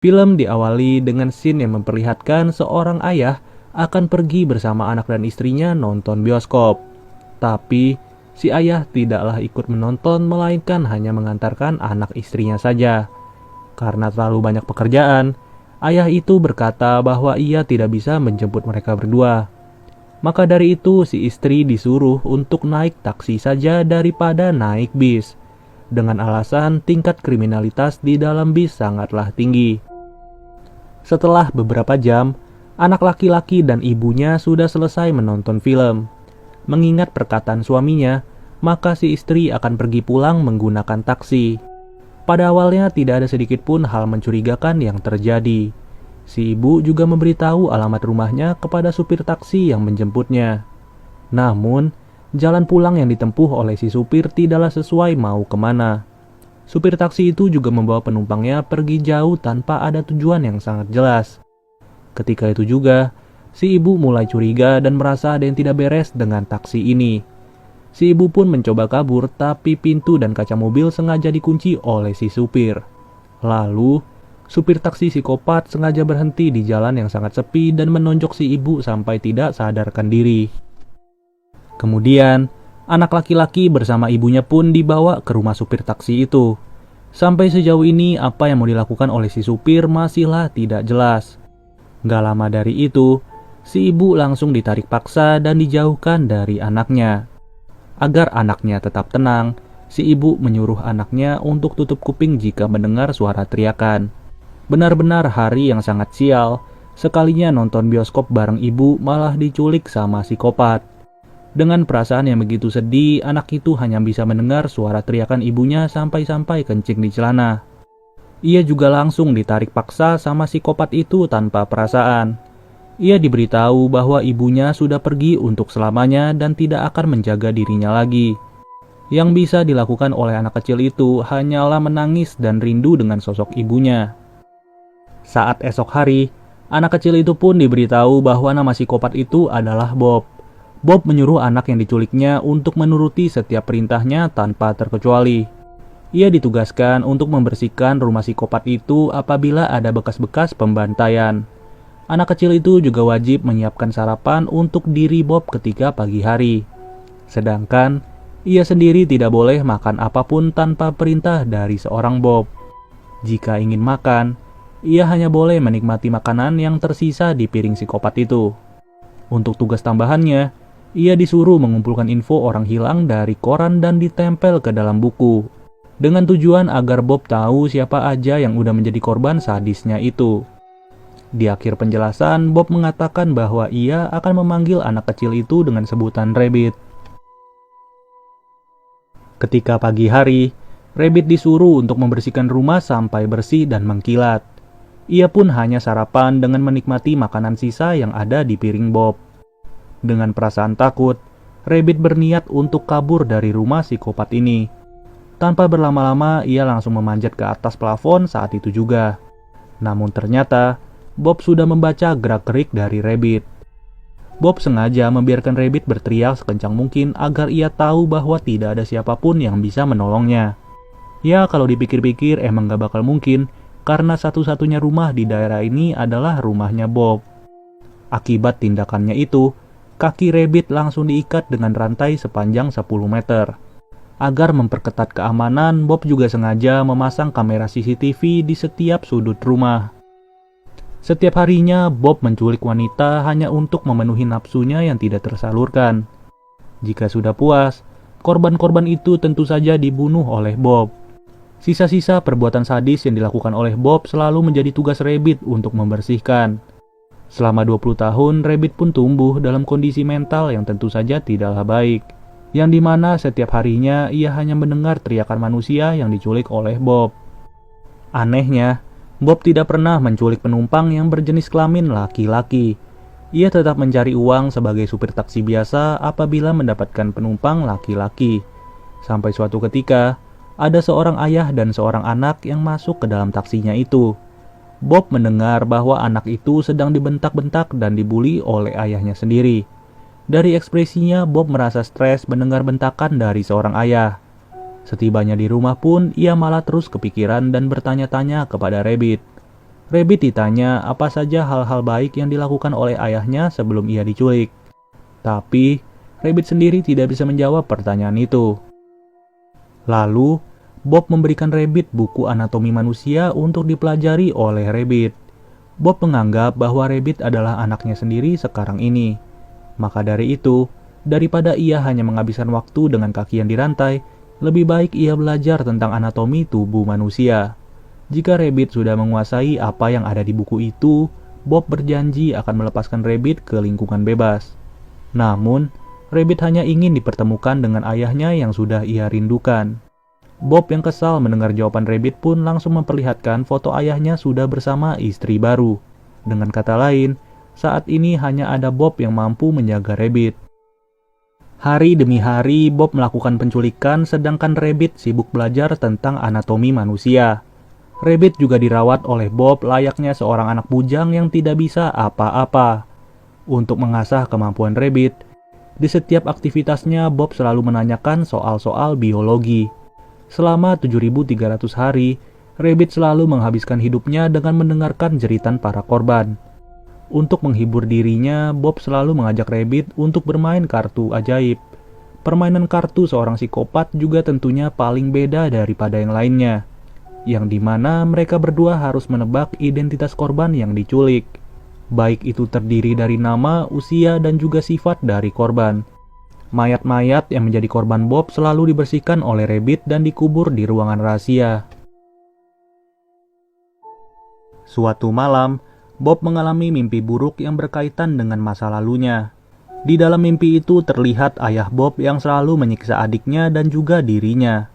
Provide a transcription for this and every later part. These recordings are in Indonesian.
Film diawali dengan scene yang memperlihatkan seorang ayah akan pergi bersama anak dan istrinya nonton bioskop. Tapi, si ayah tidaklah ikut menonton melainkan hanya mengantarkan anak istrinya saja. Karena terlalu banyak pekerjaan, ayah itu berkata bahwa ia tidak bisa menjemput mereka berdua. Maka dari itu si istri disuruh untuk naik taksi saja daripada naik bis. Dengan alasan tingkat kriminalitas di dalam bis sangatlah tinggi. Setelah beberapa jam, anak laki-laki dan ibunya sudah selesai menonton film. Mengingat perkataan suaminya, maka si istri akan pergi pulang menggunakan taksi. Pada awalnya tidak ada sedikit pun hal mencurigakan yang terjadi. Si ibu juga memberitahu alamat rumahnya kepada supir taksi yang menjemputnya. Namun, jalan pulang yang ditempuh oleh si supir tidaklah sesuai mau kemana. Supir taksi itu juga membawa penumpangnya pergi jauh tanpa ada tujuan yang sangat jelas. Ketika itu juga, si ibu mulai curiga dan merasa ada yang tidak beres dengan taksi ini. Si ibu pun mencoba kabur, tapi pintu dan kaca mobil sengaja dikunci oleh si supir. Lalu, supir taksi psikopat sengaja berhenti di jalan yang sangat sepi dan menonjok si ibu sampai tidak sadarkan diri. Kemudian, anak laki-laki bersama ibunya pun dibawa ke rumah supir taksi itu. Sampai sejauh ini apa yang mau dilakukan oleh si supir masihlah tidak jelas. Gak lama dari itu, si ibu langsung ditarik paksa dan dijauhkan dari anaknya. Agar anaknya tetap tenang, si ibu menyuruh anaknya untuk tutup kuping jika mendengar suara teriakan. Benar-benar hari yang sangat sial, sekalinya nonton bioskop bareng ibu malah diculik sama psikopat. Dengan perasaan yang begitu sedih, anak itu hanya bisa mendengar suara teriakan ibunya sampai-sampai kencing di celana. Ia juga langsung ditarik paksa sama psikopat itu tanpa perasaan. Ia diberitahu bahwa ibunya sudah pergi untuk selamanya dan tidak akan menjaga dirinya lagi. Yang bisa dilakukan oleh anak kecil itu hanyalah menangis dan rindu dengan sosok ibunya. Saat esok hari, anak kecil itu pun diberitahu bahwa nama psikopat itu adalah Bob. Bob menyuruh anak yang diculiknya untuk menuruti setiap perintahnya tanpa terkecuali. Ia ditugaskan untuk membersihkan rumah psikopat itu apabila ada bekas-bekas pembantaian. Anak kecil itu juga wajib menyiapkan sarapan untuk diri Bob ketika pagi hari. Sedangkan, ia sendiri tidak boleh makan apapun tanpa perintah dari seorang Bob. Jika ingin makan, ia hanya boleh menikmati makanan yang tersisa di piring psikopat itu. Untuk tugas tambahannya, ia disuruh mengumpulkan info orang hilang dari koran dan ditempel ke dalam buku. Dengan tujuan agar Bob tahu siapa aja yang udah menjadi korban sadisnya itu. Di akhir penjelasan, Bob mengatakan bahwa ia akan memanggil anak kecil itu dengan sebutan Rabbit. Ketika pagi hari, Rabbit disuruh untuk membersihkan rumah sampai bersih dan mengkilat. Ia pun hanya sarapan dengan menikmati makanan sisa yang ada di piring Bob. Dengan perasaan takut, Rabbit berniat untuk kabur dari rumah psikopat ini. Tanpa berlama-lama, ia langsung memanjat ke atas plafon saat itu juga. Namun ternyata, Bob sudah membaca gerak-gerik dari Rabbit. Bob sengaja membiarkan Rabbit berteriak sekencang mungkin agar ia tahu bahwa tidak ada siapapun yang bisa menolongnya. Ya, kalau dipikir-pikir emang gak bakal mungkin, karena satu-satunya rumah di daerah ini adalah rumahnya Bob. Akibat tindakannya itu, kaki Rabbit langsung diikat dengan rantai sepanjang 10 meter. Agar memperketat keamanan, Bob juga sengaja memasang kamera CCTV di setiap sudut rumah. Setiap harinya, Bob menculik wanita hanya untuk memenuhi nafsunya yang tidak tersalurkan. Jika sudah puas, korban-korban itu tentu saja dibunuh oleh Bob. Sisa-sisa perbuatan sadis yang dilakukan oleh Bob selalu menjadi tugas Rabbit untuk membersihkan. Selama 20 tahun, Rabbit pun tumbuh dalam kondisi mental yang tentu saja tidaklah baik. Yang dimana setiap harinya ia hanya mendengar teriakan manusia yang diculik oleh Bob. Anehnya, Bob tidak pernah menculik penumpang yang berjenis kelamin laki-laki. Ia tetap mencari uang sebagai supir taksi biasa apabila mendapatkan penumpang laki-laki. Sampai suatu ketika, ada seorang ayah dan seorang anak yang masuk ke dalam taksinya itu. Bob mendengar bahwa anak itu sedang dibentak-bentak dan dibuli oleh ayahnya sendiri. Dari ekspresinya, Bob merasa stres mendengar bentakan dari seorang ayah. Setibanya di rumah pun, ia malah terus kepikiran dan bertanya-tanya kepada Rabbit. Rabbit ditanya apa saja hal-hal baik yang dilakukan oleh ayahnya sebelum ia diculik. Tapi, Rabbit sendiri tidak bisa menjawab pertanyaan itu. Lalu, Bob memberikan Rabbit buku anatomi manusia untuk dipelajari oleh Rabbit. Bob menganggap bahwa Rabbit adalah anaknya sendiri sekarang ini. Maka dari itu, daripada ia hanya menghabiskan waktu dengan kaki yang dirantai, lebih baik ia belajar tentang anatomi tubuh manusia. Jika Rabbit sudah menguasai apa yang ada di buku itu, Bob berjanji akan melepaskan Rabbit ke lingkungan bebas. Namun, Rabbit hanya ingin dipertemukan dengan ayahnya yang sudah ia rindukan. Bob yang kesal mendengar jawaban Rabbit pun langsung memperlihatkan foto ayahnya sudah bersama istri baru. Dengan kata lain, saat ini hanya ada Bob yang mampu menjaga Rabbit. Hari demi hari, Bob melakukan penculikan sedangkan Rabbit sibuk belajar tentang anatomi manusia. Rabbit juga dirawat oleh Bob layaknya seorang anak bujang yang tidak bisa apa-apa. Untuk mengasah kemampuan Rabbit, di setiap aktivitasnya Bob selalu menanyakan soal-soal biologi. Selama 7.300 hari, Rabbit selalu menghabiskan hidupnya dengan mendengarkan jeritan para korban. Untuk menghibur dirinya, Bob selalu mengajak Rabbit untuk bermain kartu ajaib. Permainan kartu seorang psikopat juga tentunya paling beda daripada yang lainnya, yang dimana mereka berdua harus menebak identitas korban yang diculik. Baik itu terdiri dari nama, usia, dan juga sifat dari korban. Mayat-mayat yang menjadi korban Bob selalu dibersihkan oleh Rabbit dan dikubur di ruangan rahasia. Suatu malam, Bob mengalami mimpi buruk yang berkaitan dengan masa lalunya. Di dalam mimpi itu terlihat ayah Bob yang selalu menyiksa adiknya dan juga dirinya.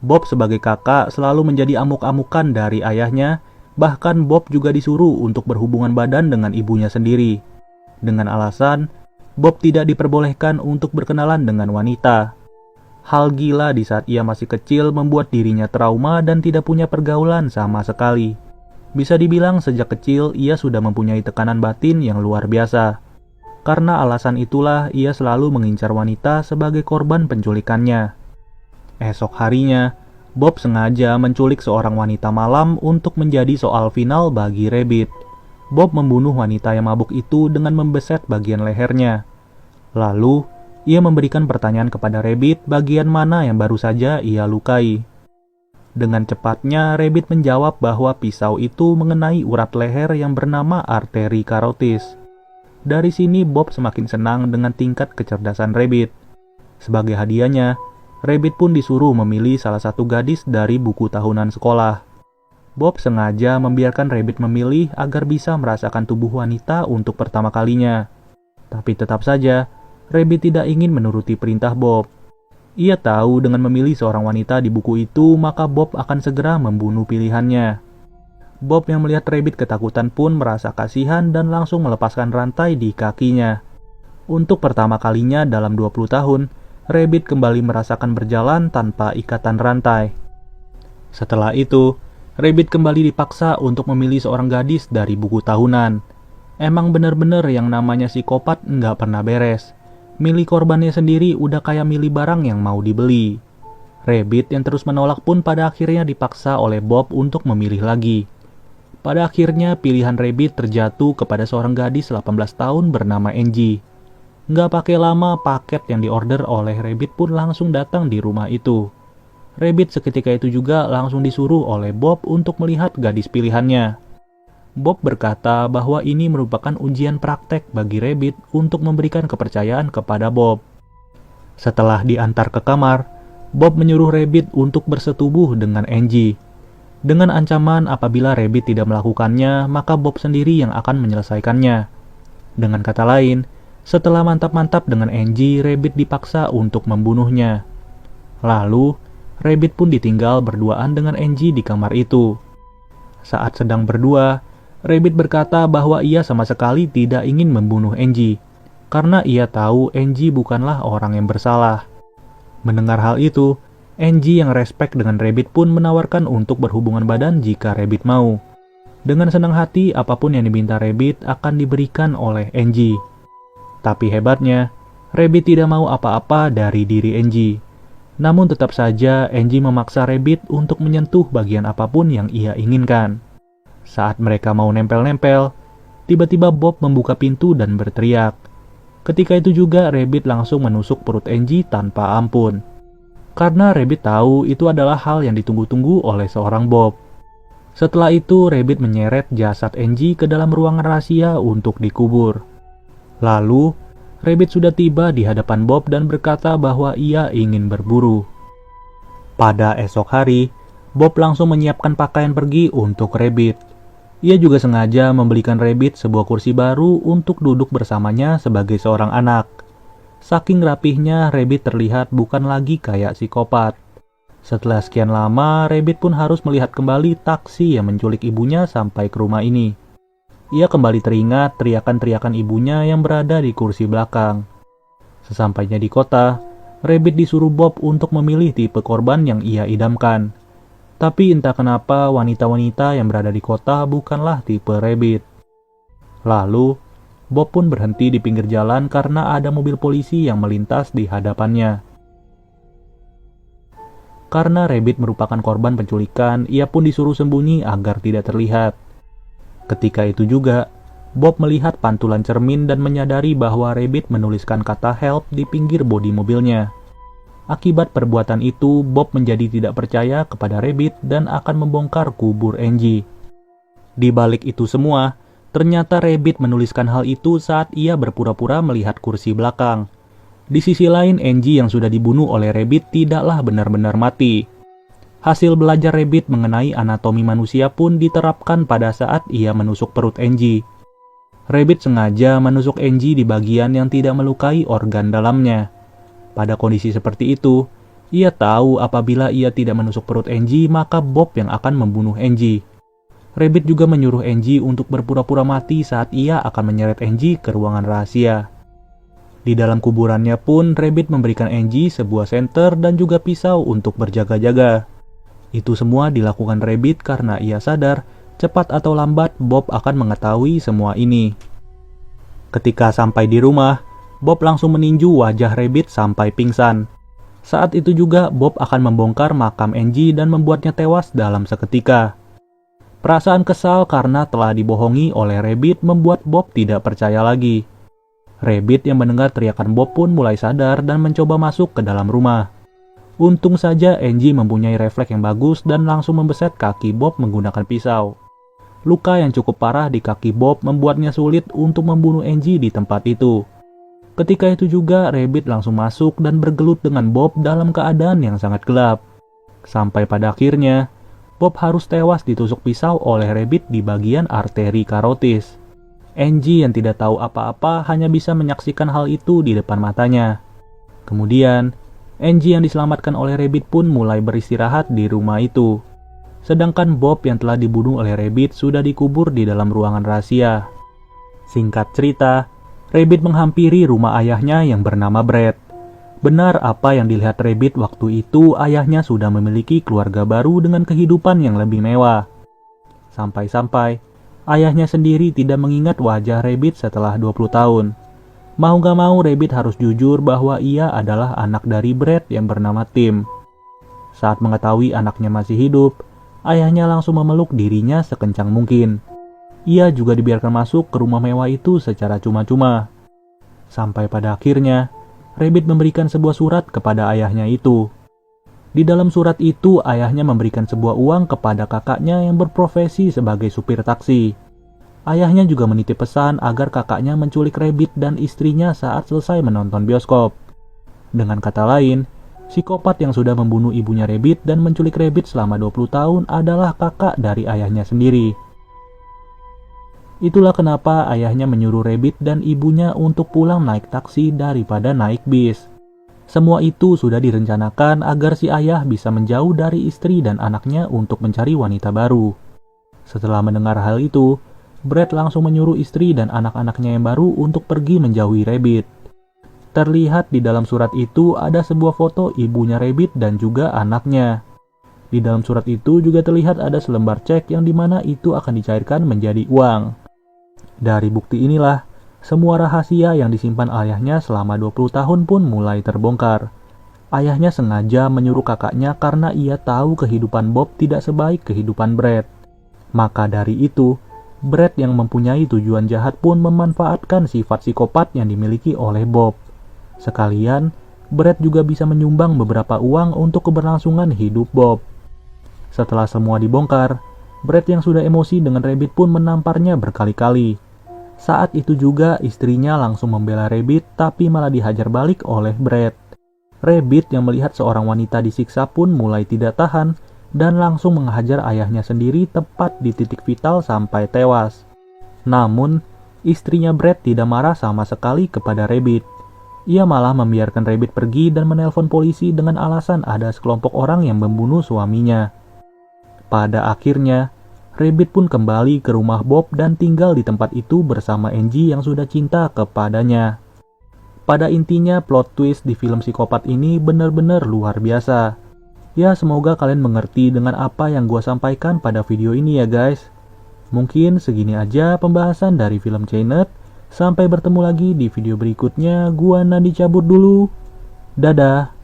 Bob sebagai kakak selalu menjadi amuk-amukan dari ayahnya, bahkan Bob juga disuruh untuk berhubungan badan dengan ibunya sendiri. Dengan alasan, Bob tidak diperbolehkan untuk berkenalan dengan wanita. Hal gila di saat ia masih kecil membuat dirinya trauma dan tidak punya pergaulan sama sekali. Bisa dibilang sejak kecil ia sudah mempunyai tekanan batin yang luar biasa. Karena alasan itulah ia selalu mengincar wanita sebagai korban penculikannya. Esok harinya, Bob sengaja menculik seorang wanita malam untuk menjadi soal final bagi Rabbit. Bob membunuh wanita yang mabuk itu dengan membeset bagian lehernya. Lalu, ia memberikan pertanyaan kepada Rabbit bagian mana yang baru saja ia lukai. Dengan cepatnya, Rabbit menjawab bahwa pisau itu mengenai urat leher yang bernama arteri karotis. Dari sini, Bob semakin senang dengan tingkat kecerdasan Rabbit. Sebagai hadiahnya, Rabbit pun disuruh memilih salah satu gadis dari buku tahunan sekolah. Bob sengaja membiarkan Rabbit memilih agar bisa merasakan tubuh wanita untuk pertama kalinya. Tapi tetap saja, Rabbit tidak ingin menuruti perintah Bob. Ia tahu dengan memilih seorang wanita di buku itu, maka Bob akan segera membunuh pilihannya. Bob yang melihat Rabbit ketakutan pun merasa kasihan dan langsung melepaskan rantai di kakinya. Untuk pertama kalinya dalam 20 tahun, Rabbit kembali merasakan berjalan tanpa ikatan rantai. Setelah itu, Rabbit kembali dipaksa untuk memilih seorang gadis dari buku tahunan. Emang bener-bener yang namanya psikopat nggak pernah beres. Milih korbannya sendiri udah kayak milih barang yang mau dibeli. Rabbit yang terus menolak pun pada akhirnya dipaksa oleh Bob untuk memilih lagi. Pada akhirnya pilihan Rabbit terjatuh kepada seorang gadis 18 tahun bernama Angie. Nggak pakai lama, paket yang diorder oleh Rabbit pun langsung datang di rumah itu. Rabbit seketika itu juga langsung disuruh oleh Bob untuk melihat gadis pilihannya. Bob berkata bahwa ini merupakan ujian praktek bagi Rabbit untuk memberikan kepercayaan kepada Bob. Setelah diantar ke kamar, Bob menyuruh Rabbit untuk bersetubuh dengan Angie. Dengan ancaman apabila Rabbit tidak melakukannya, maka Bob sendiri yang akan menyelesaikannya. Dengan kata lain, setelah mantap-mantap dengan Angie, Rabbit dipaksa untuk membunuhnya. Lalu, Rabbit pun ditinggal berduaan dengan Angie di kamar itu. Saat sedang berdua, Rabbit berkata bahwa ia sama sekali tidak ingin membunuh Angie, karena ia tahu Angie bukanlah orang yang bersalah. Mendengar hal itu, Angie yang respek dengan Rabbit pun menawarkan untuk berhubungan badan jika Rabbit mau. Dengan senang hati, apapun yang diminta Rabbit akan diberikan oleh Angie. Tapi hebatnya, Rabbit tidak mau apa-apa dari diri Angie. Namun tetap saja Angie memaksa Rabbit untuk menyentuh bagian apapun yang ia inginkan. Saat mereka mau nempel-nempel, tiba-tiba Bob membuka pintu dan berteriak. Ketika itu juga Rabbit langsung menusuk perut Angie tanpa ampun. Karena Rabbit tahu itu adalah hal yang ditunggu-tunggu oleh seorang Bob. Setelah itu Rabbit menyeret jasad Angie ke dalam ruangan rahasia untuk dikubur. Lalu, Rabbit sudah tiba di hadapan Bob dan berkata bahwa ia ingin berburu. Pada esok hari, Bob langsung menyiapkan pakaian pergi untuk Rabbit. Ia juga sengaja membelikan Rabbit sebuah kursi baru untuk duduk bersamanya sebagai seorang anak. Saking rapihnya, Rabbit terlihat bukan lagi kayak psikopat. Setelah sekian lama, Rabbit pun harus melihat kembali taksi yang menculik ibunya sampai ke rumah ini. Ia kembali teringat teriakan-teriakan ibunya yang berada di kursi belakang. Sesampainya di kota, Rabbit disuruh Bob untuk memilih tipe korban yang ia idamkan. Tapi entah kenapa wanita-wanita yang berada di kota bukanlah tipe Rabbit. Lalu, Bob pun berhenti di pinggir jalan karena ada mobil polisi yang melintas di hadapannya. Karena Rabbit merupakan korban penculikan, ia pun disuruh sembunyi agar tidak terlihat. Ketika itu juga, Bob melihat pantulan cermin dan menyadari bahwa Rabbit menuliskan kata help di pinggir bodi mobilnya. Akibat perbuatan itu, Bob menjadi tidak percaya kepada Rabbit dan akan membongkar kubur Angie. Di balik itu semua, ternyata Rabbit menuliskan hal itu saat ia berpura-pura melihat kursi belakang. Di sisi lain, Angie yang sudah dibunuh oleh Rabbit tidaklah benar-benar mati. Hasil belajar Rabbit mengenai anatomi manusia pun diterapkan pada saat ia menusuk perut Angie. Rabbit sengaja menusuk Angie di bagian yang tidak melukai organ dalamnya. Pada kondisi seperti itu, ia tahu apabila ia tidak menusuk perut Angie, maka Bob yang akan membunuh Angie. Rabbit juga menyuruh Angie untuk berpura-pura mati saat ia akan menyeret Angie ke ruangan rahasia. Di dalam kuburannya pun, Rabbit memberikan Angie sebuah senter dan juga pisau untuk berjaga-jaga. Itu semua dilakukan Rabbit karena ia sadar, cepat atau lambat Bob akan mengetahui semua ini. Ketika sampai di rumah, Bob langsung meninju wajah Rabbit sampai pingsan. Saat itu juga Bob akan membongkar makam Angie dan membuatnya tewas dalam seketika. Perasaan kesal karena telah dibohongi oleh Rabbit membuat Bob tidak percaya lagi. Rabbit yang mendengar teriakan Bob pun mulai sadar dan mencoba masuk ke dalam rumah. Untung saja Angie mempunyai refleks yang bagus dan langsung membeset kaki Bob menggunakan pisau. Luka yang cukup parah di kaki Bob membuatnya sulit untuk membunuh Angie di tempat itu. Ketika itu juga Rabbit langsung masuk dan bergelut dengan Bob dalam keadaan yang sangat gelap. Sampai pada akhirnya, Bob harus tewas ditusuk pisau oleh Rabbit di bagian arteri karotis. Angie yang tidak tahu apa-apa hanya bisa menyaksikan hal itu di depan matanya. Kemudian, Angie yang diselamatkan oleh Rabbit pun mulai beristirahat di rumah itu. Sedangkan Bob yang telah dibunuh oleh Rabbit sudah dikubur di dalam ruangan rahasia. Singkat cerita, Rabbit menghampiri rumah ayahnya yang bernama Brett. Benar apa yang dilihat Rabbit waktu itu, ayahnya sudah memiliki keluarga baru dengan kehidupan yang lebih mewah. Sampai-sampai, ayahnya sendiri tidak mengingat wajah Rabbit setelah 20 tahun. Mau gak mau Rabbit harus jujur bahwa ia adalah anak dari Brett yang bernama Tim. Saat mengetahui anaknya masih hidup, ayahnya langsung memeluk dirinya sekencang mungkin. Ia juga dibiarkan masuk ke rumah mewah itu secara cuma-cuma. Sampai pada akhirnya, Rabbit memberikan sebuah surat kepada ayahnya itu. Di dalam surat itu, ayahnya memberikan sebuah uang kepada kakaknya yang berprofesi sebagai supir taksi. Ayahnya juga menitip pesan agar kakaknya menculik Rabbit dan istrinya saat selesai menonton bioskop. Dengan kata lain, psikopat yang sudah membunuh ibunya Rabbit dan menculik Rabbit selama 20 tahun adalah kakak dari ayahnya sendiri. Itulah kenapa ayahnya menyuruh Rabbit dan ibunya untuk pulang naik taksi daripada naik bis. Semua itu sudah direncanakan agar si ayah bisa menjauh dari istri dan anaknya untuk mencari wanita baru. Setelah mendengar hal itu, Brett langsung menyuruh istri dan anak-anaknya yang baru untuk pergi menjauhi Rabbit. Terlihat di dalam surat itu ada sebuah foto ibunya Rabbit dan juga anaknya. Di dalam surat itu juga terlihat ada selembar cek yang dimana itu akan dicairkan menjadi uang. Dari bukti inilah, semua rahasia yang disimpan ayahnya selama 20 tahun pun mulai terbongkar. Ayahnya sengaja menyuruh kakaknya karena ia tahu kehidupan Bob tidak sebaik kehidupan Brett. Maka dari itu, Brad yang mempunyai tujuan jahat pun memanfaatkan sifat psikopat yang dimiliki oleh Bob. Sekalian, Brad juga bisa menyumbang beberapa uang untuk keberlangsungan hidup Bob. Setelah semua dibongkar, Brad yang sudah emosi dengan Rabbit pun menamparnya berkali-kali. Saat itu juga istrinya langsung membela Rabbit tapi malah dihajar balik oleh Brad. Rabbit yang melihat seorang wanita disiksa pun mulai tidak tahan dan langsung menghajar ayahnya sendiri tepat di titik vital sampai tewas. Namun, istrinya Brad tidak marah sama sekali kepada Rabbit. Ia malah membiarkan Rabbit pergi dan menelpon polisi dengan alasan ada sekelompok orang yang membunuh suaminya. Pada akhirnya, Rabbit pun kembali ke rumah Bob dan tinggal di tempat itu bersama Angie yang sudah cinta kepadanya. Pada intinya, plot twist di film psikopat ini benar-benar luar biasa. Ya, semoga kalian mengerti dengan apa yang gue sampaikan pada video ini ya guys. Mungkin segini aja pembahasan dari film Chained. Sampai bertemu lagi di video berikutnya. Gua Nadi cabut dulu. Dadah.